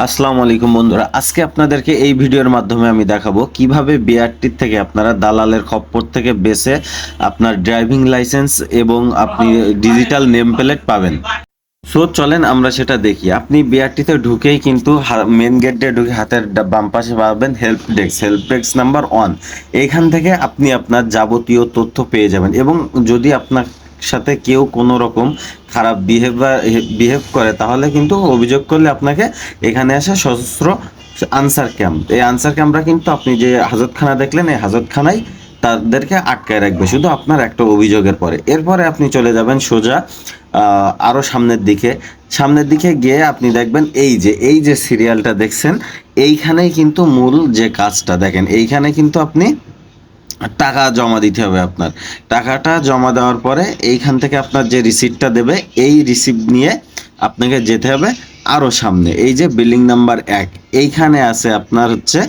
আসসালামু আলাইকুম বন্ধুরা, আজকে আপনাদেরকে এই ভিডিওর মাধ্যমে আমি দেখাবো কিভাবে বিআরটির থেকে আপনারা দালালের খপ্পর থেকে বেঁচে আপনার ড্রাইভিং লাইসেন্স এবং আপনি ডিজিটাল নেম প্লেট পাবেন। সো চলেন আমরা সেটা দেখি। আপনি বিআরটিতে ঢুকেই কিন্তু মেন গেট দিয়ে ঢুকে হাতের বাম পাশে পাবেন হেল্প ডেস্ক নাম্বার 1। এইখান থেকে আপনি আপনার যাবতীয় তথ্য পেয়ে যাবেন এবং যদি আপনার সাথে কেউ কোনো রকম খারাপ বিহেভ করে তাহলে কিন্তু অভিযোগ করলে আপনাকে এখানে আসে সশস্ত্র আনসার ক্যাম্প। এই আনসার ক্যাম্পটা কিন্তু আপনি যে হাজতখানা দেখলেন, এই হাজতখানায় তাদেরকে আটকায় রাখবে শুধু আপনার একটা অভিযোগের পরে। এরপরে আপনি চলে যাবেন সোজা আরও সামনের দিকে গিয়ে আপনি দেখবেন এই যে সিরিয়ালটা দেখছেন, এইখানেই কিন্তু মূল যে কাজটা দেখেন। এইখানে কিন্তু আপনি টাকা জমা দিতে হবে। আপনার টাকাটা জমা দেওয়ার পরে এইখান থেকে আপনার যে রিসিপ্টটা দেবে, এই রিসিপ্ট নিয়ে আপনাকে যেতে হবে আরও সামনে। এই যে বিল্ডিং নাম্বার 1, এইখানে আছে আপনার হচ্ছে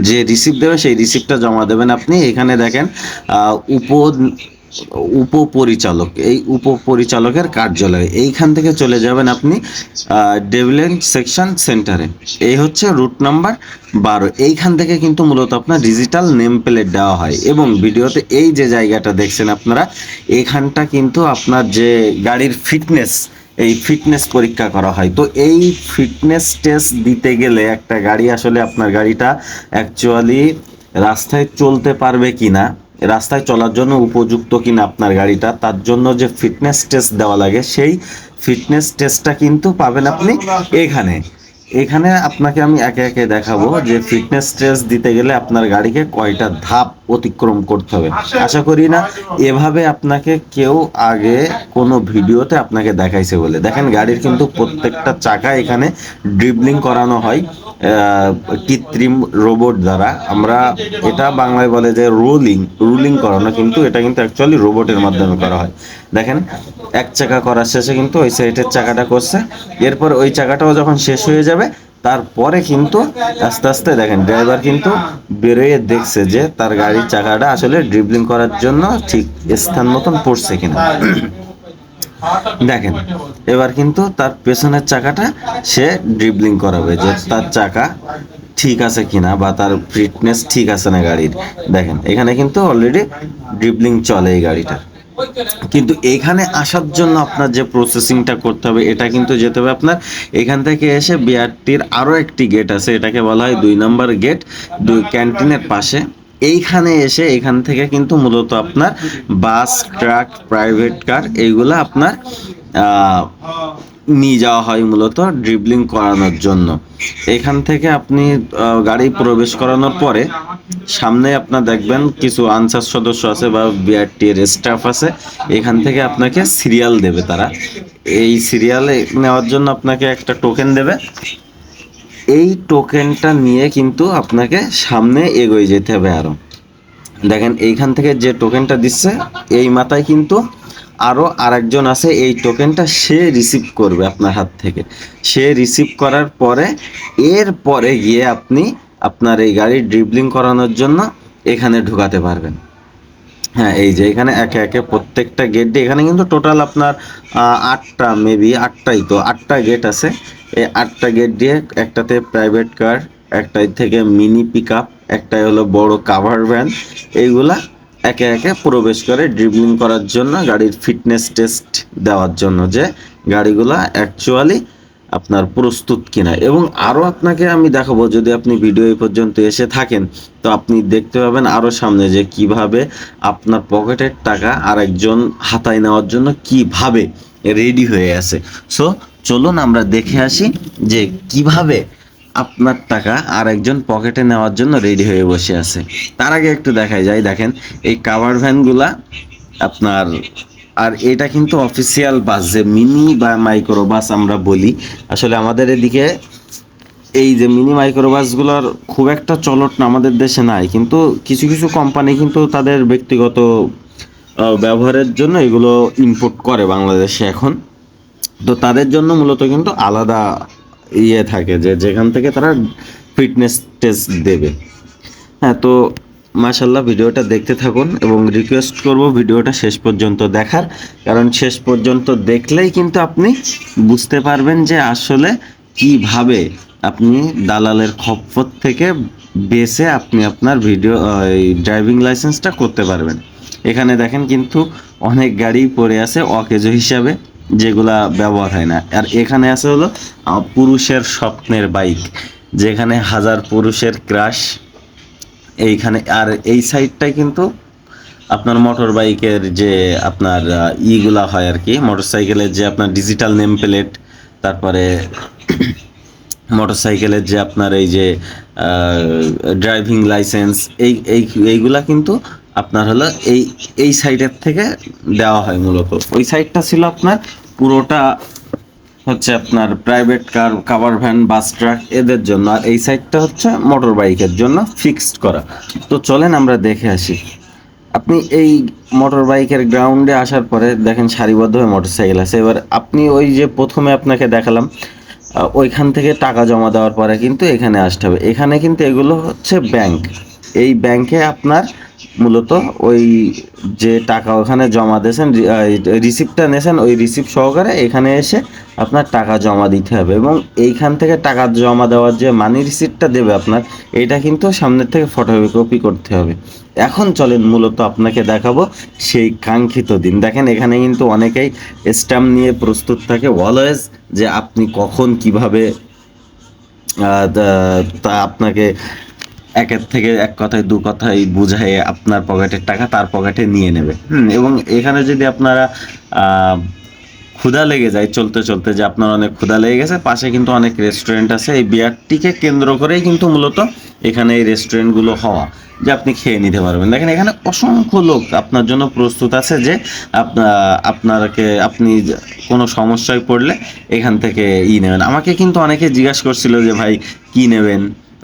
যে রিসিপ্ট দেবে, সেই রিসিপ্টটা জমা দেবেন আপনি। এখানে দেখেন উপ উপপরিচালক, এই উপপরিচালকের কার্যালয়। এইখান থেকে চলে যাবেন আপনি ডেভেলপমেন্ট সেকশন সেন্টারে। এই হচ্ছে রুট নাম্বার 12। এইখান থেকে কিন্তু মূলত আপনার ডিজিটাল নেম প্লেট দেওয়া হয় এবং ভিডিওতে এই যে জায়গাটা দেখছেন আপনারা, এখানটা কিন্তু আপনার যে গাড়ির ফিটনেস পরীক্ষা করা হয়। তো এই ফিটনেস টেস্ট দিতে গেলে একটা গাড়ি আসলে আপনার গাড়িটা অ্যাকচুয়ালি রাস্তায় চলতে পারবে কিনা, রাস্তায় চলার জন্য উপযুক্ত কিনা আপনার গাড়িটা, তার জন্য যে ফিটনেস টেস্ট দেওয়া লাগে, সেই ফিটনেস টেস্টটা কিন্তু পাবেন আপনি এখানে। এখানে আপনাকে আমি একে একে দেখাবো যে ফিটনেস টেস্ট দিতে গেলে আপনার গাড়িকে কয়টা ধাপ অতিক্রম করতে হবে। আশা করি না এভাবে আপনাকে কেউ আগে কোনো ভিডিওতে আপনাকে দেখাইছে বলে। দেখেন গাড়ির কিন্তু প্রত্যেকটা চাকা এখানে ড্রিবলিং করানো হয় কৃত্রিম রোবট দ্বারা। আমরা এটা বাংলায় বলে যে রুলিং করানো, কিন্তু এটা কিন্তু অ্যাকচুয়ালি রোবটের মাধ্যমে করা হয়। দেখেন এক চাকা করার শেষে কিন্তু ওই সাইডের চাকাটা করছে, এরপর ওই চাকাটাও যখন শেষ হয়ে যাবে তারপরে কিন্তু আস্তে আস্তে দেখেন ড্রাইভার কিন্তু বেরোয় দেখছে যে তার গাড়ির চাকাটা আসলে ড্রিবলিং করার জন্য ঠিক স্থান মতন পড়ছে কিনা। দেখেন এবার কিন্তু তার পেছনের চাকাটা সে ড্রিবলিং করাবে যে তার চাকা ঠিক আছে কিনা বা তার ফিটনেস ঠিক আছে না গাড়ির। দেখেন এখানে কিন্তু অলরেডি ড্রিবলিং চলে এই গাড়িটা। কিন্তু এখানে আসার জন্য আপনার যে প্রসেসিংটা করতে হবে, এটা কিন্তু যেতে হবে আপনার এখান থেকে এসে বিআরটির আরও একটি গেট আছে, এটাকে বলা হয় 2 নম্বর গেট, ক্যান্টিনের পাশে। এইখানে এসে এখান থেকে কিন্তু মূলত আপনার বাস, ট্রাক, প্রাইভেট কার এইগুলা আপনার নিয়ে যাওয়া হয় মূলত ড্রিবলিং করানোর জন্য। এখান থেকে আপনি গাড়ি প্রবেশ করানোর পরে সামনে আপনার দেখবেন কিছু আনসার সদস্য আছে বা বিআরটির স্টাফ আছে। এখান থেকে আপনাকে সিরিয়াল দেবে তারা। এই সিরিয়ালে নেওয়ার জন্য আপনাকে একটা টোকেন দেবে। এই টোকেনটা নিয়ে কিন্তু আপনাকে সামনে এগিয়ে যেতে হবে আরো। দেখেন এইখান থেকে যে টোকেনটা দিচ্ছে, এই মাথায় কিন্তু আরও আরেকজন আছে, এই টোকেনটা সে রিসিভ করবে আপনার হাত থেকে। সে রিসিভ করার পরে এরপরে গিয়ে আপনি আপনার এই গাড়ি ড্রিবলিং করানোর জন্য এখানে ঢুকাতে পারবেন। হ্যাঁ, এই যে এখানে একে একে প্রত্যেকটা গেট দিয়ে, এখানে কিন্তু টোটাল আপনার 8টা, মেবি 8টাই, তো 8টা গেট আছে। এই 8টা গেট দিয়ে একটাতে প্রাইভেট কার, একটাই থেকে মিনি পিক আপ, একটাই হলো বড় কাভার ভ্যান। এইগুলা একে একে প্রবেশ করে ড্রিবলিং করার জন্য, গাড়ির ফিটনেস টেস্ট দেওয়ার জন্য যে গাড়িগুলা অ্যাকচুয়ালি আপনার প্রস্তুত কিনা। এবং আরও আপনাকে আমি দেখাবো, যদি আপনি ভিডিও এই পর্যন্ত এসে থাকেন তো আপনি দেখতে পাবেন আরও সামনে যে কিভাবে আপনার পকেটের টাকা আরেকজন হাতায় নেওয়ার জন্য কিভাবে রেডি হয়ে আছে। সো চলুন আমরা দেখে আসি যে কিভাবে আপনার টাকা আরেকজন পকেটে নেওয়ার জন্য রেডি হয়ে বসে আছে। তার আগে একটু দেখাই যায়। দেখেন এই কাভার ভ্যানগুলা আপনার, আর এটা কিন্তু অফিসিয়াল বাস, যে মিনি বা মাইক্রো বাস আমরা বলি। আসলে আমাদের এদিকে এই যে মিনি মাইক্রো বাসগুলোর খুব একটা চলট না আমাদের দেশে নাই, কিন্তু কিছু কিছু কোম্পানি কিন্তু তাদের ব্যক্তিগত ব্যবহারের জন্য এগুলো ইম্পোর্ট করে বাংলাদেশে এখন। তো তাদের জন্য মূলত কিন্তু আলাদা থাকে যে যেখান থেকে তারা ফিটনেস টেস্ট দেবে। হ্যাঁ, তো মাশাল্লাহ ভিডিওটা দেখতে থাকুন এবং রিকোয়েস্ট করব ভিডিওটা শেষ পর্যন্ত দেখার, কারণ শেষ পর্যন্ত দেখলেই কিন্তু আপনি বুঝতে পারবেন যে আসলে কিভাবে আপনি দালালের খপ্পর থেকে বেঁচে আপনি আপনার ড্রাইভিং লাইসেন্সটা করতে পারবেন। এখানে দেখেন কিন্তু অনেক গাড়ি পড়ে আছে অকেজো হিসাবে, যেগুলা ব্যবহার হয় না। আর এখানে আছে হলো পুরুষের স্বপ্নের বাইক, যেখানে হাজার পুরুষের ক্রাশ এইখানে। আর এই সাইডটাই কিন্তু আপনার মোটর বাইকের যে আপনার ইগুলা হয় আর কি, মোটর সাইকেলের যে আপনার ডিজিটাল নেম প্লেট, তারপরে মোটর সাইকেলের যে আপনার এই যে ড্রাইভিং লাইসেন্স, এইগুলা কিন্তু আপনার হলো এই সাইডের থেকে দেওয়া হয় মূলত। ওই সাইডটা ছিল আপনার পুরোটা হচ্ছে আপনার প্রাইভেট কার, কাভার ভ্যান, বাস, ট্রাক এদের জন্য, আর এই সাইডটা হচ্ছে মোটর বাইকের জন্য ফিক্সড করা। তো চলেন আমরা দেখে আসি। আপনি এই মোটর বাইকের গ্রাউন্ডে আসার পরে দেখেন সারিবদ্ধভাবে মোটর সাইকেল আছে। এবার আপনি ওই যে প্রথমে আপনাকে দেখালাম ওইখান থেকে টাকা জমা দেওয়ার পরে কিন্তু এখানে আসতে হবে। এখানে কিন্তু এগুলো হচ্ছে ব্যাংক। এই ব্যাংকে আপনার মূলত ওই যে টাকা ওখানে জমা দিয়েছেন, রিসিপ্টটা নিয়েছেন, ওই রিসিপ্ট সহকারে এখানে এসে আপনার টাকা জমা দিতে হবে। এবং এইখান থেকে টাকা জমা দেওয়ার যে মানি রিসিপ্টটা দেবে আপনার, এইটা কিন্তু সামনের থেকে ফটোকপি করতে হবে। এখন চলেন মূলত আপনাকে দেখাবো সেই কাঙ্ক্ষিত দিন। দেখেন এখানে কিন্তু অনেকেই স্ট্যাম্প নিয়ে প্রস্তুত থাকে অলওয়েজ, যে আপনি কখন কিভাবে তা আপনাকে একের থেকে এক কথায় দু কথায় বুঝাই আপনার পকেটের টাকা তার পকেটে নিয়ে নেবে। এবং এখানে যদি আপনারা ক্ষুধা লেগে যায় চলতে চলতে, যে আপনার অনেক ক্ষুধা লেগে গেছে, পাশে কিন্তু অনেক রেস্টুরেন্ট আছে। এই বিয়ারটিকে কেন্দ্র করেই কিন্তু মূলত এখানে এই রেস্টুরেন্টগুলো হওয়া, যে আপনি খেয়ে নিতে পারবেন। দেখেন এখানে অসংখ্য লোক আপনার জন্য প্রস্তুত আছে, যে আপনি কোনো সমস্যায় পড়লে এখান থেকে নেবেন। আমাকে কিন্তু অনেকে জিজ্ঞাসা করছিল যে ভাই কি নেবেন,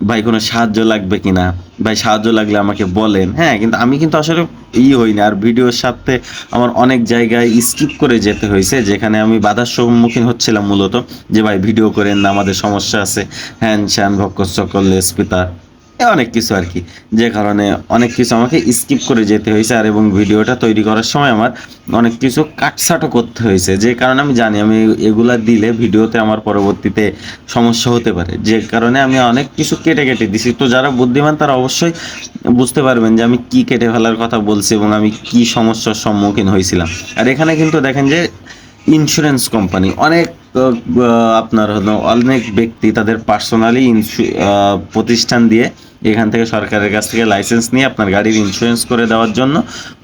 ভাই কোনো সাহায্য লাগবে কিনা, ভাই সাহায্য লাগলে আমাকে বলেন। হ্যাঁ, কিন্তু আমি কিন্তু আসলে হই না। আর ভিডিওর সাথে আমার অনেক জায়গায় স্কিপ করে যেতে হয়েছে, যেখানে আমি বাধার সম্মুখীন হচ্ছিলাম মূলত, যে ভাই ভিডিও করেন না, আমাদের সমস্যা আছে, হ্যান স্যান ভক্কর সকল লেসপিতা অনেক কিছু আর কি, যে কারণে অনেক কিছু আমাকে স্কিপ করে যেতে হয়েছে। আর এবং ভিডিওটা তৈরি করার সময় আমার অনেক কিছু কাটছাটও করতে হয়েছে, যে কারণে আমি জানি আমি এগুলা দিলে ভিডিওতে আমার পরবর্তীতে সমস্যা হতে পারে, যে কারণে আমি অনেক কিছু কেটে কেটে দিছি। তো যারা বুদ্ধিমান তারা অবশ্যই বুঝতে পারবেন যে আমি কি কেটে ফেলার কথা বলছি এবং আমি কি সমস্যার সম্মুখীন হয়েছিলাম। আর এখানে কিন্তু দেখেন যে ইন্স্যুরেন্স কোম্পানি অনেক আপনার হলো অনেক ব্যক্তি তাদের পার্সোনালি প্রতিষ্ঠান দিয়ে এখান থেকে সরকারের কাছ থেকে লাইসেন্স নিয়ে আপনার গাড়ির ইন্স্যুরেন্স করে দেওয়ার জন্য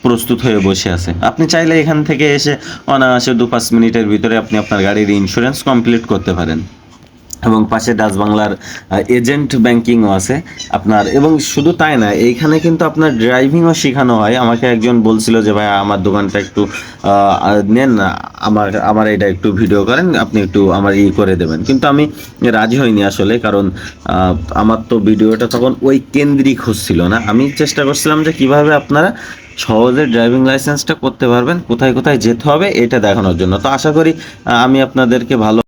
প্রস্তুত হয়ে বসে আছে। আপনি চাইলে এখান থেকে এসে অনায়াসে 2-5 মিনিটের ভিতরে আপনি আপনার গাড়ির ইন্স্যুরেন্স কমপ্লিট করতে পারেন। এবং পাশে ডাচ বাংলার এজেন্ট ব্যাংকিংও আছে আপনার। এবং শুধু তাই না, এইখানে কিন্তু আপনার ড্রাইভিংও শেখানো হয়। আমাকে একজন বলছিল যে ভাই আমার দোকানটা একটু নেন না, আমার এটা একটু ভিডিও করেন, আপনি একটু আমার করে দেবেন। কিন্তু আমি রাজি হইনি আসলে, কারণ আমার তো ভিডিওটা তখন ওই কেন্দ্রিক হচ্ছিল না। আমি চেষ্টা করছিলাম যে কিভাবে আপনারা সহজে ড্রাইভিং লাইসেন্সটা করতে পারবেন, কোথায় কোথায় যেতে হবে এটা দেখানোর জন্য। তো আশা করি আমি আপনাদেরকে ভালো